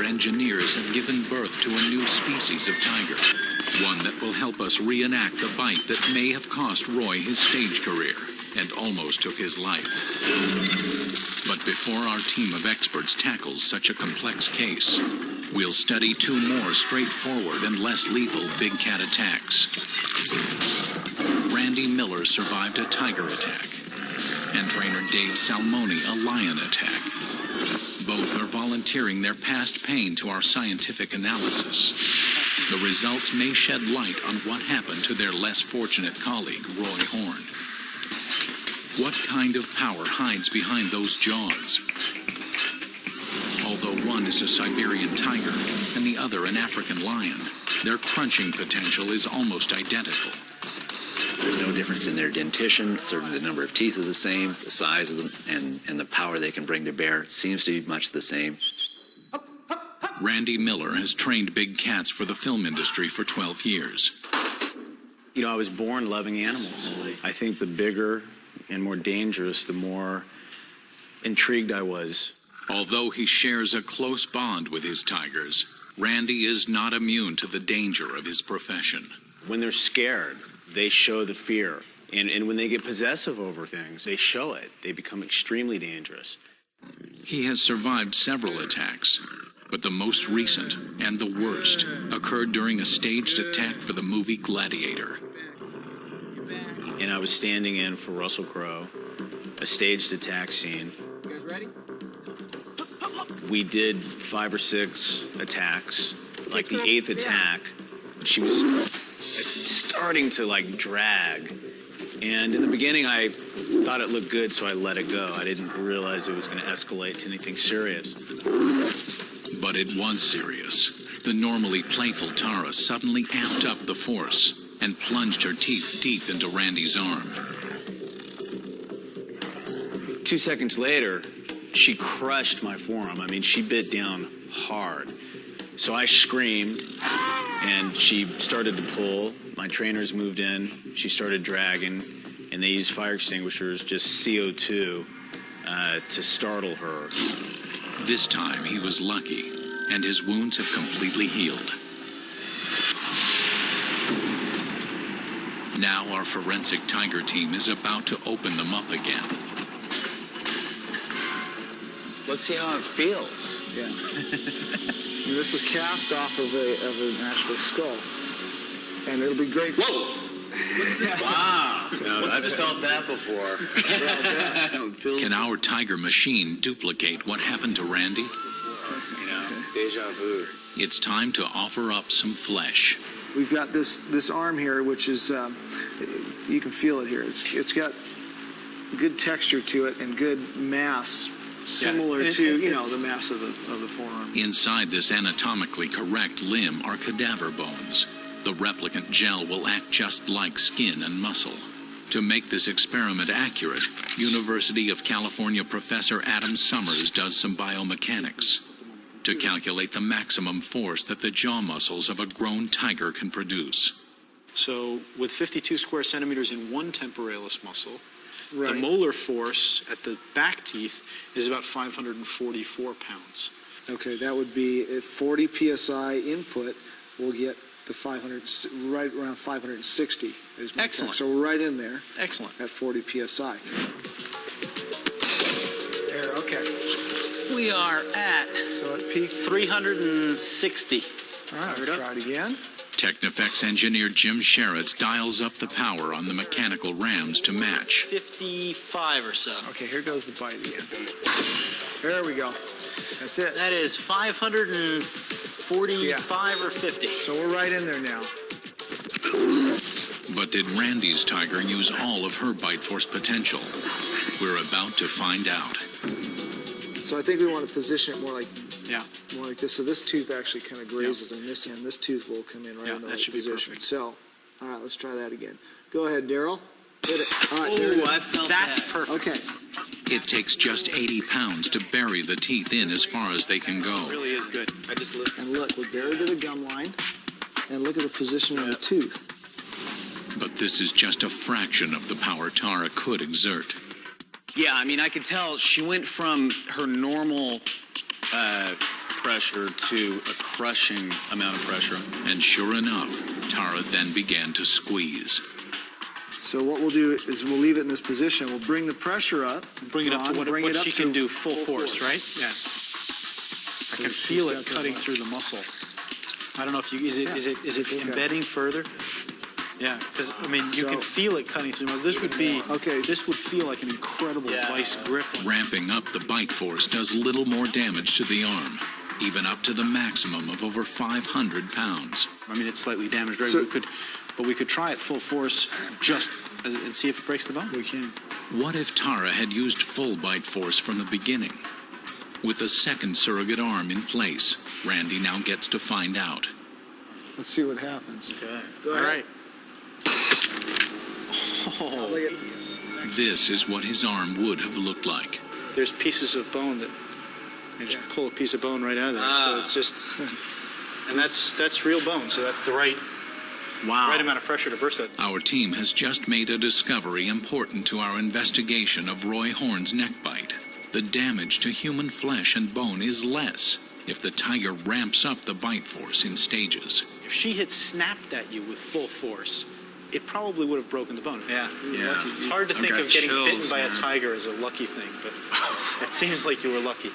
engineers have given birth to a new species of tiger. One that will help us reenact the bite that may have cost Roy his stage career and almost took his life. But before our team of experts tackles such a complex case, we'll study two more straightforward and less lethal big cat attacks. Randy Miller survived a tiger attack, and trainer Dave Salmoni a lion attack. Both are volunteering their past pain to our scientific analysis. The results may shed light on what happened to their less fortunate colleague, Roy Horn. What kind of power hides behind those jaws? Although one is a Siberian tiger and the other an African lion, their crunching potential is almost identical. There's no difference in their dentition. Certainly the number of teeth are the same. The size of them and the power they can bring to bear seems to be much the same. Randy Miller has trained big cats for the film industry for 12 years. You know, I was born loving animals. I think the bigger and more dangerous, the more intrigued I was. Although he shares a close bond with his tigers, Randy is not immune to the danger of his profession. When they're scared, they show the fear. And when they get possessive over things, they show it. They become extremely dangerous. He has survived several attacks, but the most recent and the worst occurred during a staged attack for the movie Gladiator. And I was standing in for Russell Crowe, a staged attack scene. You guys ready? We did 5 or 6 attacks. Like the 8th attack, she was starting to like drag. And in the beginning, I thought it looked good, so I let it go. I didn't realize it was going to escalate to anything serious. But it was serious. The normally playful Tara suddenly amped up the force and plunged her teeth deep into Randy's arm. 2 seconds later, she crushed my forearm. I mean, she bit down hard. So I screamed, and she started to pull. My trainers moved in. She started dragging, and they used fire extinguishers, just CO2, to startle her. This time he was lucky, and his wounds have completely healed. Now our forensic tiger team is about to open them up again. Let's see how it feels. Yeah. This was cast off of an actual skull. And it'll be great. Whoa! What's this? Wow. No, I've felt that before. Can our tiger machine duplicate what happened to Randy? You know, deja vu. It's time to offer up some flesh. We've got this arm here, which is, you can feel it here. It's got good texture to it and good mass, similar to, you know, the mass of the forearm. Inside this anatomically correct limb are cadaver bones. The replicant gel will act just like skin and muscle. To make this experiment accurate, University of California professor Adam Summers does some biomechanics to calculate the maximum force that the jaw muscles of a grown tiger can produce. So with 52 square centimeters in one temporalis muscle, Right. the molar force at the back teeth is about 544 pounds. Okay, that would be at 40 psi input, we'll get the 500, right around 560. Is my Excellent. tech. So we're right in there. Excellent. At 40 psi. There, okay. We are at So it peaked. 360. All right, let's try it again. Technifex engineer Jim Sheritz dials up the power on the mechanical rams to match. 55 or so. Okay, here goes the bite again. There we go. That's it. That is 545 or 50. So we're right in there now. But did Randy's tiger use all of her bite force potential? We're about to find out. So I think we want to position it more like this. So this tooth actually kind of grazes on this end. This tooth will come in right in the that right should be position. perfect. So, all right, let's try that again. Go ahead, Daryl. Hit it. All right, there it is. I felt That's that. perfect. Okay. It takes just 80 pounds to bury the teeth in as far as they can go. It really is good. I just looked. And look, we're buried to the gum line. And look at the position of the tooth. But this is just a fraction of the power Tara could exert. Yeah, I mean, I could tell she went from her normal pressure to a crushing amount of pressure. And sure enough, Tara then began to squeeze. So what we'll do is we'll leave it in this position. We'll bring the pressure up. Bring it up to Ron, bring what it up she to can do full force, right? Yeah. I So can she's feel got it the cutting line. through the muscle. I don't know if you, is it embedding further? Yeah, because, I mean, you So- can feel it cutting through the muscle. This would be, Okay. this would feel like an incredible vice grip. Ramping up the bite force does little more damage to the arm, even up to the maximum of over 500 pounds. I mean, it's slightly damaged, right? So- But we could try it full force just and see if it breaks the bone. We can. What if Tara had used full bite force from the beginning? With a second surrogate arm in place, Randy now gets to find out. Let's see what happens. Okay. Go All ahead. right. Look at- This is what his arm would have looked like. There's pieces of bone that you just pull a piece of bone right out of there. So it's just, and that's real bone. So that's the right amount of pressure to burst that. Our team has just made a discovery important to our investigation of Roy Horn's neck bite. The damage to human flesh and bone is less if the tiger ramps up the bite force in stages. If she had snapped at you with full force, it probably would have broken the bone. Yeah. It's hard to think got of getting chills, bitten by a man. tiger as a lucky thing, but it seems like you were lucky.